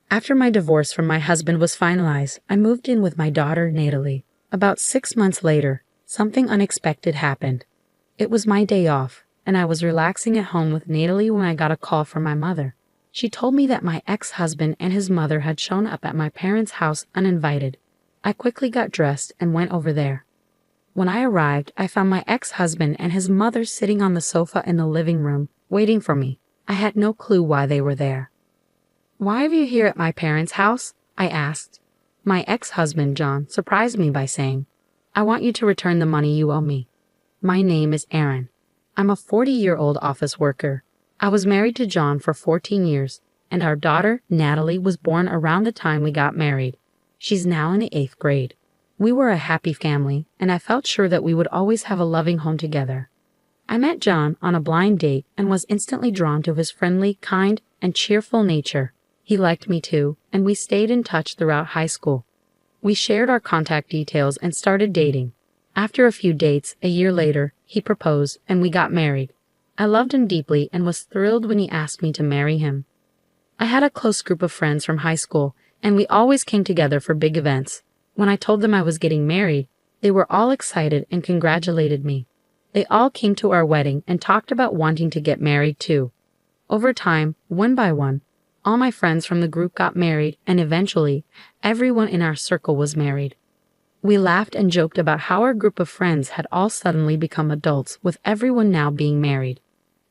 After my divorce from my husband was finalized, I moved in with my daughter, Natalie. About 6 months later, something unexpected happened. It was my day off, and I was relaxing at home with Natalie when I got a call from my mother. She told me that my ex-husband and his mother had shown up at my parents' house uninvited. I quickly got dressed and went over there. When I arrived, I found my ex-husband and his mother sitting on the sofa in the living room, waiting for me. I had no clue why they were there. "Why are you here at my parents' house?" I asked. My ex-husband, John, surprised me by saying, "I want you to return the money you owe me. My name is Aaron. I'm a 40-year-old office worker. I was married to John for 14 years, and our daughter, Natalie, was born around the time we got married. She's now in the 8th grade. We were a happy family, and I felt sure that we would always have a loving home together." I met John on a blind date and was instantly drawn to his friendly, kind, and cheerful nature. He liked me too, and we stayed in touch throughout high school. We shared our contact details and started dating. After a few dates, a year later, he proposed and we got married. I loved him deeply and was thrilled when he asked me to marry him. I had a close group of friends from high school, and we always came together for big events. When I told them I was getting married, they were all excited and congratulated me. They all came to our wedding and talked about wanting to get married too. Over time, one by one, all my friends from the group got married, and eventually, everyone in our circle was married. We laughed and joked about how our group of friends had all suddenly become adults, with everyone now being married.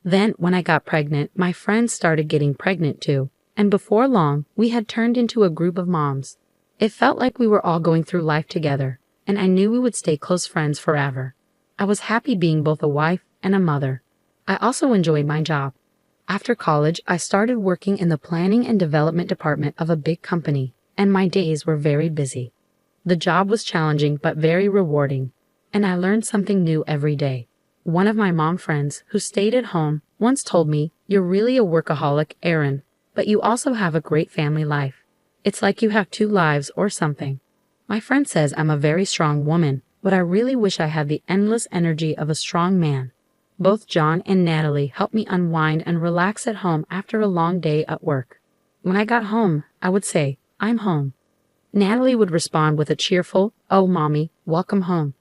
Then, when I got pregnant, my friends started getting pregnant too, and before long, we had turned into a group of moms. It felt like we were all going through life together, and I knew we would stay close friends forever. I was happy being both a wife and a mother. I also enjoyed my job. After college, I started working in the planning and development department of a big company, and my days were very busy. The job was challenging but very rewarding, and I learned something new every day. One of my mom friends, who stayed at home, once told me, "You're really a workaholic, Aaron, but you also have a great family life. It's like you have two lives or something." My friend says I'm a very strong woman, but I really wish I had the endless energy of a strong man. Both John and Natalie helped me unwind and relax at home after a long day at work. When I got home, I would say, "I'm home." Natalie would respond with a cheerful, "Oh, Mommy, welcome home."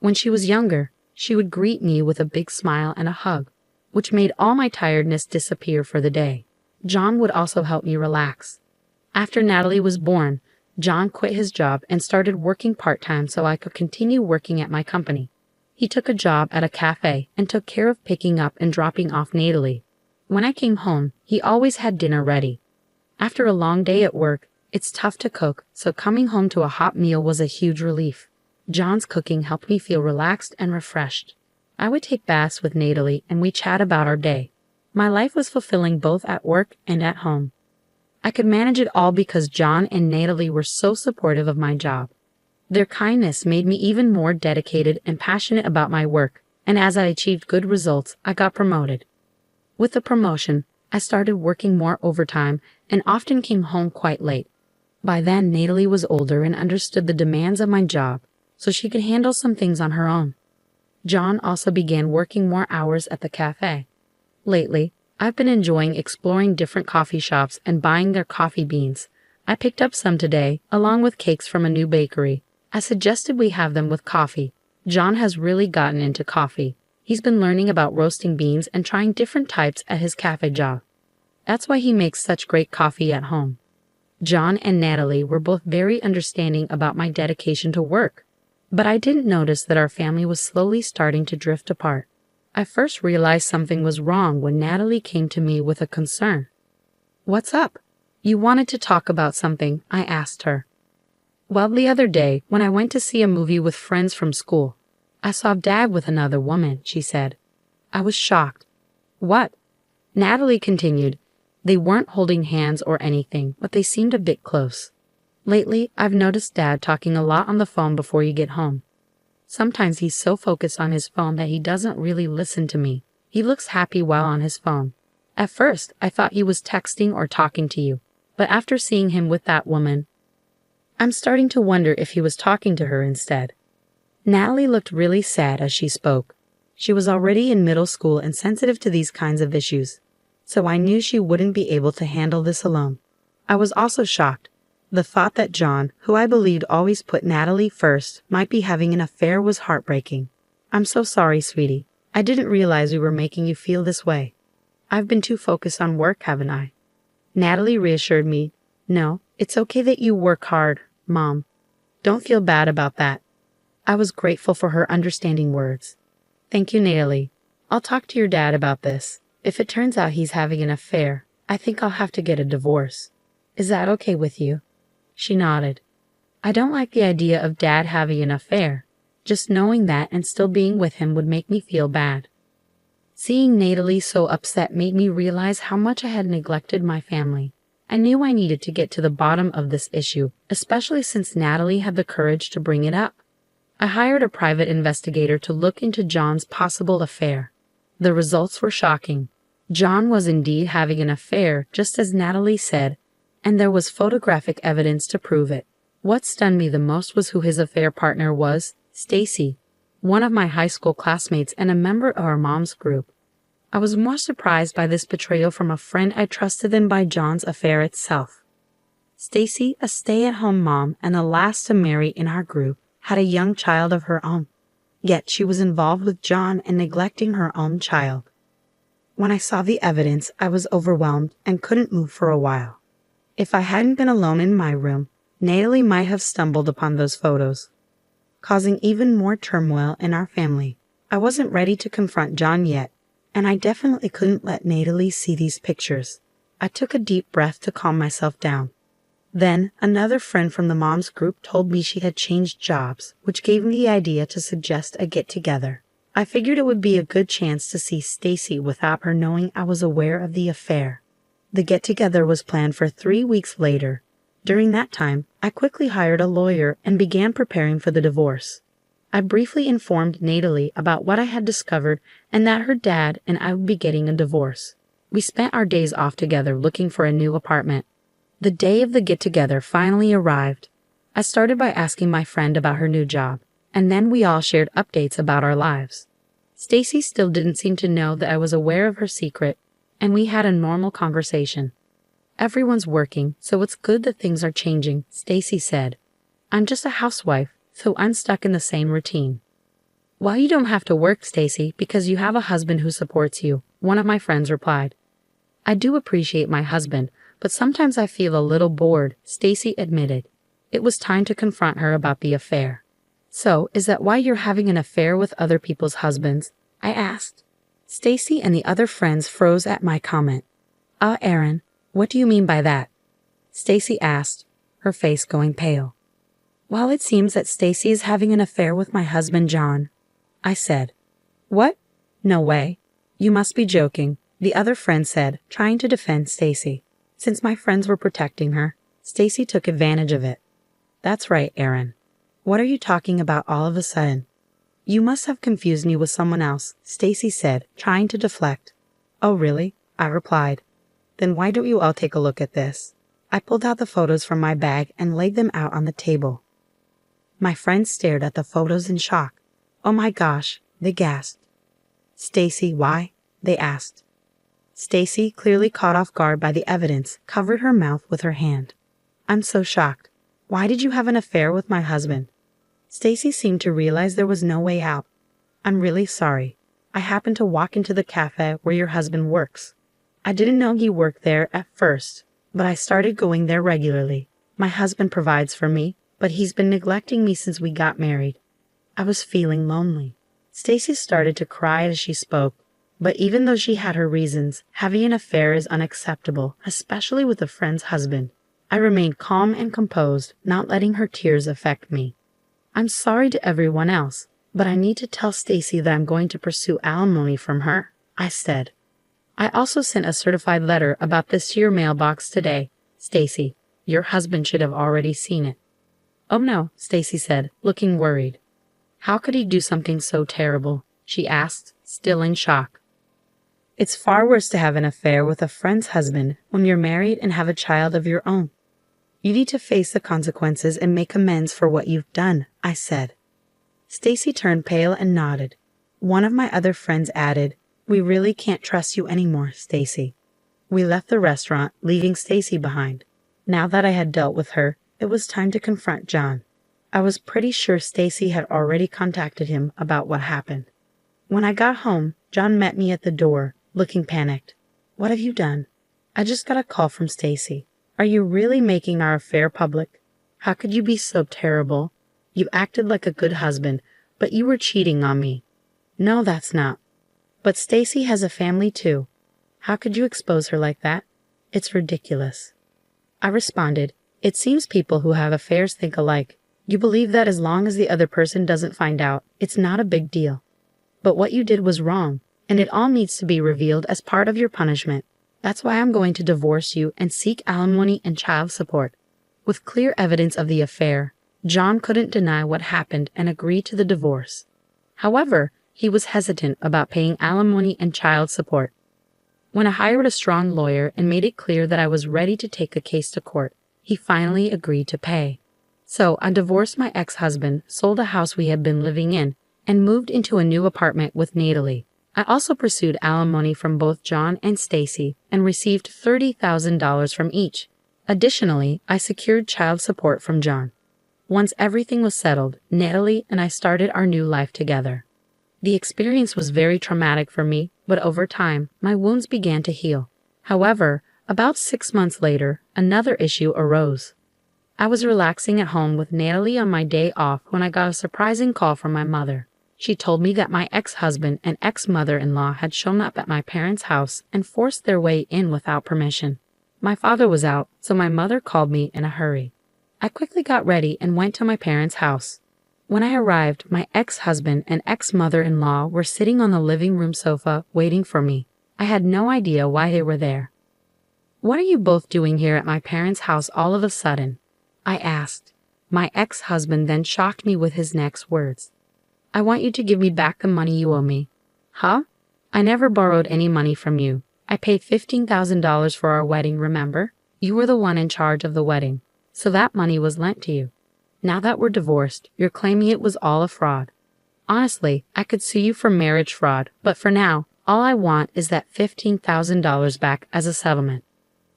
When she was younger, she would greet me with a big smile and a hug, which made all my tiredness disappear for the day. John would also help me relax. After Natalie was born, John quit his job and started working part-time so I could continue working at my company. He took a job at a cafe and took care of picking up and dropping off Natalie. When I came home, he always had dinner ready. After a long day at work, it's tough to cook, so coming home to a hot meal was a huge relief. John's cooking helped me feel relaxed and refreshed. I would take baths with Natalie and we chat about our day. My life was fulfilling both at work and at home. I could manage it all because John and Natalie were so supportive of my job. Their kindness made me even more dedicated and passionate about my work, and as I achieved good results, I got promoted. With the promotion, I started working more overtime and often came home quite late. By then, Natalie was older and understood the demands of my job, so she could handle some things on her own. John also began working more hours at the cafe. Lately, I've been enjoying exploring different coffee shops and buying their coffee beans. I picked up some today, along with cakes from a new bakery. I suggested we have them with coffee. John has really gotten into coffee. He's been learning about roasting beans and trying different types at his cafe job. That's why he makes such great coffee at home. John and Natalie were both very understanding about my dedication to work, but I didn't notice that our family was slowly starting to drift apart. I first realized something was wrong when Natalie came to me with a concern. "What's up? You wanted to talk about something," I asked her. "Well, the other day, when I went to see a movie with friends from school, I saw Dad with another woman," she said. I was shocked. "What?" Natalie continued. "They weren't holding hands or anything, but they seemed a bit close. Lately, I've noticed Dad talking a lot on the phone before you get home. Sometimes he's so focused on his phone that he doesn't really listen to me. He looks happy while on his phone. At first, I thought he was texting or talking to you, but after seeing him with that woman, I'm starting to wonder if he was talking to her instead." Natalie looked really sad as she spoke. She was already in middle school and sensitive to these kinds of issues, so I knew she wouldn't be able to handle this alone. I was also shocked. The thought that John, who I believed always put Natalie first, might be having an affair was heartbreaking. I'm so sorry, sweetie. I didn't realize we were making you feel this way. I've been too focused on work, haven't I? Natalie reassured me. No, it's okay that you work hard, Mom. Don't feel bad about that. I was grateful for her understanding words. Thank you, Natalie. I'll talk to your dad about this. If it turns out he's having an affair, I think I'll have to get a divorce. Is that okay with you? She nodded. I don't like the idea of Dad having an affair. Just knowing that and still being with him would make me feel bad. Seeing Natalie so upset made me realize how much I had neglected my family. I knew I needed to get to the bottom of this issue, especially since Natalie had the courage to bring it up. I hired a private investigator to look into John's possible affair. The results were shocking. John was indeed having an affair, just as Natalie said, and there was photographic evidence to prove it. What stunned me the most was who his affair partner was, Stacy, one of my high school classmates and a member of our mom's group. I was more surprised by this betrayal from a friend I trusted than by John's affair itself. Stacy, a stay-at-home mom and the last to marry in our group, had a young child of her own. Yet she was involved with John and neglecting her own child. When I saw the evidence, I was overwhelmed and couldn't move for a while. If I hadn't been alone in my room, Natalie might have stumbled upon those photos, causing even more turmoil in our family. I wasn't ready to confront John yet, and I definitely couldn't let Natalie see these pictures. I took a deep breath to calm myself down. Then, another friend from the mom's group told me she had changed jobs, which gave me the idea to suggest a get-together. I figured it would be a good chance to see Stacy without her knowing I was aware of the affair. The get-together was planned for 3 weeks later. During that time, I quickly hired a lawyer and began preparing for the divorce. I briefly informed Natalie about what I had discovered and that her dad and I would be getting a divorce. We spent our days off together looking for a new apartment. The day of the get-together finally arrived. I started by asking my friend about her new job, and then we all shared updates about our lives. Stacy still didn't seem to know that I was aware of her secret, and we had a normal conversation. Everyone's working, so it's good that things are changing, Stacy said. I'm just a housewife, so I'm stuck in the same routine. Well, you don't have to work, Stacy, because you have a husband who supports you, one of my friends replied. I do appreciate my husband, but sometimes I feel a little bored, Stacy admitted. It was time to confront her about the affair. So, is that why you're having an affair with other people's husbands? I asked. Stacy and the other friends froze at my comment. Aaron, what do you mean by that? Stacy asked, her face going pale. Well, it seems that Stacy is having an affair with my husband John, I said. What? No way. You must be joking, the other friend said, trying to defend Stacy. Since my friends were protecting her, Stacy took advantage of it. That's right, Aaron. What are you talking about all of a sudden? You must have confused me with someone else, Stacy said, trying to deflect. Oh, really? I replied. Then why don't you all take a look at this? I pulled out the photos from my bag and laid them out on the table. My friends stared at the photos in shock. Oh my gosh, they gasped. Stacy, why? They asked. Stacy, clearly caught off guard by the evidence, covered her mouth with her hand. I'm so shocked. Why did you have an affair with my husband? Stacy seemed to realize there was no way out. I'm really sorry. I happened to walk into the cafe where your husband works. I didn't know he worked there at first, but I started going there regularly. My husband provides for me, but he's been neglecting me since we got married. I was feeling lonely. Stacy started to cry as she spoke, but even though she had her reasons, having an affair is unacceptable, especially with a friend's husband. I remained calm and composed, not letting her tears affect me. I'm sorry to everyone else, but I need to tell Stacy that I'm going to pursue alimony from her, I said. I also sent a certified letter about this to your mailbox today, Stacy. Your husband should have already seen it. Oh no, Stacy said, looking worried. How could he do something so terrible? She asked, still in shock. It's far worse to have an affair with a friend's husband when you're married and have a child of your own. You need to face the consequences and make amends for what you've done, I said. Stacy turned pale and nodded. One of my other friends added, We really can't trust you anymore, Stacy. We left the restaurant, leaving Stacy behind. Now that I had dealt with her, it was time to confront John. I was pretty sure Stacy had already contacted him about what happened. When I got home, John met me at the door, looking panicked. "What have you done?" "I just got a call from Stacy." "Are you really making our affair public? How could you be so terrible? You acted like a good husband, but you were cheating on me." "No, that's not." "But Stacy has a family too. How could you expose her like that? It's ridiculous." I responded, "It seems people who have affairs think alike. You believe that as long as the other person doesn't find out, it's not a big deal. But what you did was wrong, and it all needs to be revealed as part of your punishment. That's why I'm going to divorce you and seek alimony and child support." With clear evidence of the affair, John couldn't deny what happened and agreed to the divorce. However, he was hesitant about paying alimony and child support. When I hired a strong lawyer and made it clear that I was ready to take the case to court, he finally agreed to pay. So I divorced my ex-husband, sold a house we had been living in, and moved into a new apartment with Natalie. I also pursued alimony from both John and Stacy and received $30,000 from each. Additionally, I secured child support from John. Once everything was settled, Natalie and I started our new life together. The experience was very traumatic for me, but over time, my wounds began to heal. However, about 6 months later, another issue arose. I was relaxing at home with Natalie on my day off when I got a surprising call from my mother. She told me that my ex-husband and ex-mother-in-law had shown up at my parents' house and forced their way in without permission. My father was out, so my mother called me in a hurry. I quickly got ready and went to my parents' house. When I arrived, my ex-husband and ex-mother-in-law were sitting on the living room sofa waiting for me. I had no idea why they were there. "What are you both doing here at my parents' house all of a sudden?" I asked. My ex-husband then shocked me with his next words. "I want you to give me back the money you owe me." "Huh? I never borrowed any money from you. I paid $15,000 for our wedding, remember? You were the one in charge of the wedding, so that money was lent to you. Now that we're divorced, you're claiming it was all a fraud. Honestly, I could sue you for marriage fraud, but for now, all I want is that $15,000 back as a settlement."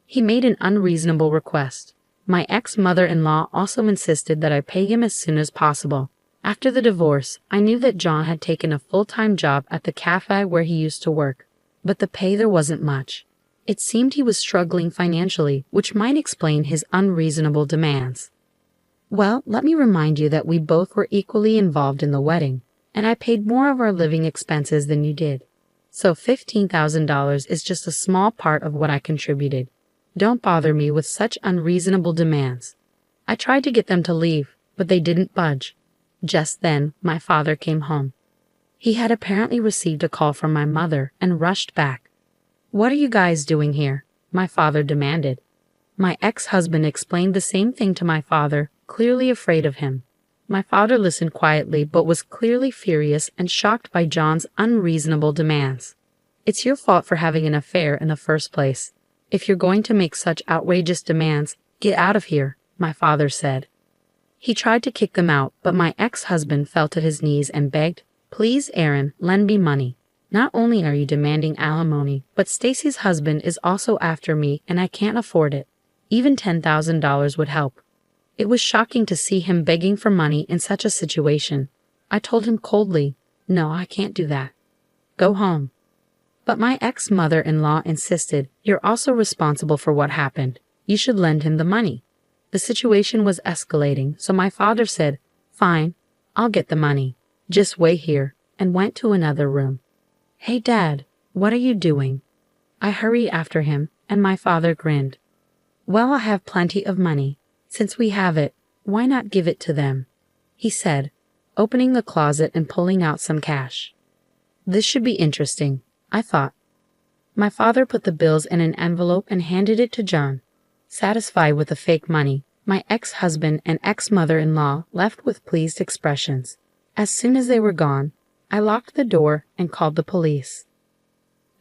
He made an unreasonable request. My ex-mother-in-law also insisted that I pay him as soon as possible. After the divorce, I knew that John had taken a full-time job at the cafe where he used to work, but the pay there wasn't much. It seemed he was struggling financially, which might explain his unreasonable demands. "Well, let me remind you that we both were equally involved in the wedding, and I paid more of our living expenses than you did. So $15,000 is just a small part of what I contributed. Don't bother me with such unreasonable demands." I tried to get them to leave, but they didn't budge. Just then, my father came home. He had apparently received a call from my mother and rushed back. "What are you guys doing here?" my father demanded. My ex-husband explained the same thing to my father, clearly afraid of him. My father listened quietly but was clearly furious and shocked by John's unreasonable demands. "It's your fault for having an affair in the first place. If you're going to make such outrageous demands, get out of here," my father said. He tried to kick them out, but my ex-husband fell to his knees and begged, "Please, Aaron, lend me money. Not only are you demanding alimony, but Stacy's husband is also after me and I can't afford it. Even $10,000 would help." It was shocking to see him begging for money in such a situation. I told him coldly, "No, I can't do that. Go home." But my ex-mother-in-law insisted, "You're also responsible for what happened. You should lend him the money." The situation was escalating, so my father said, "Fine, I'll get the money. Just wait here," and went to another room. "Hey, Dad, what are you doing?" I hurried after him, and my father grinned. "Well, I have plenty of money. Since we have it, why not give it to them?" he said, opening the closet and pulling out some cash. This should be interesting, I thought. My father put the bills in an envelope and handed it to John. Satisfied with the fake money, my ex-husband and ex-mother-in-law left with pleased expressions. As soon as they were gone, I locked the door and called the police.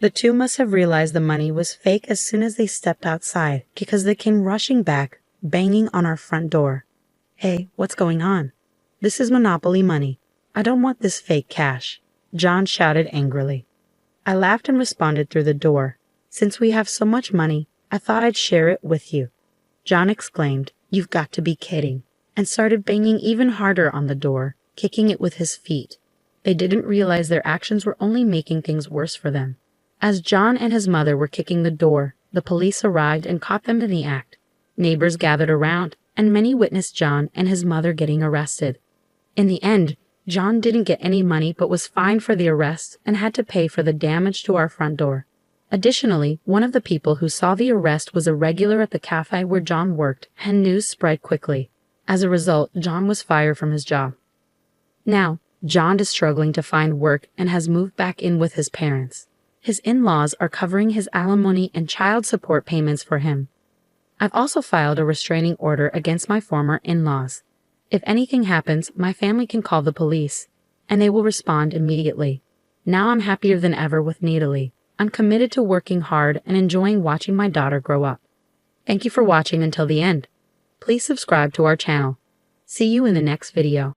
The two must have realized the money was fake as soon as they stepped outside, because they came rushing back, banging on our front door. "Hey, what's going on? This is Monopoly money. I don't want this fake cash," John shouted angrily. I laughed and responded through the door. "Since we have so much money, I thought I'd share it with you." John exclaimed, "You've got to be kidding," and started banging even harder on the door, kicking it with his feet. They didn't realize their actions were only making things worse for them. As John and his mother were kicking the door, the police arrived and caught them in the act. Neighbors gathered around, and many witnessed John and his mother getting arrested. In the end, John didn't get any money but was fined for the arrest and had to pay for the damage to our front door. Additionally, one of the people who saw the arrest was a regular at the cafe where John worked, and news spread quickly. As a result, John was fired from his job. Now, John is struggling to find work and has moved back in with his parents. His in-laws are covering his alimony and child support payments for him. I've also filed a restraining order against my former in-laws. If anything happens, my family can call the police, and they will respond immediately. Now I'm happier than ever with Natalie. I'm committed to working hard and enjoying watching my daughter grow up. Thank you for watching until the end. Please subscribe to our channel. See you in the next video.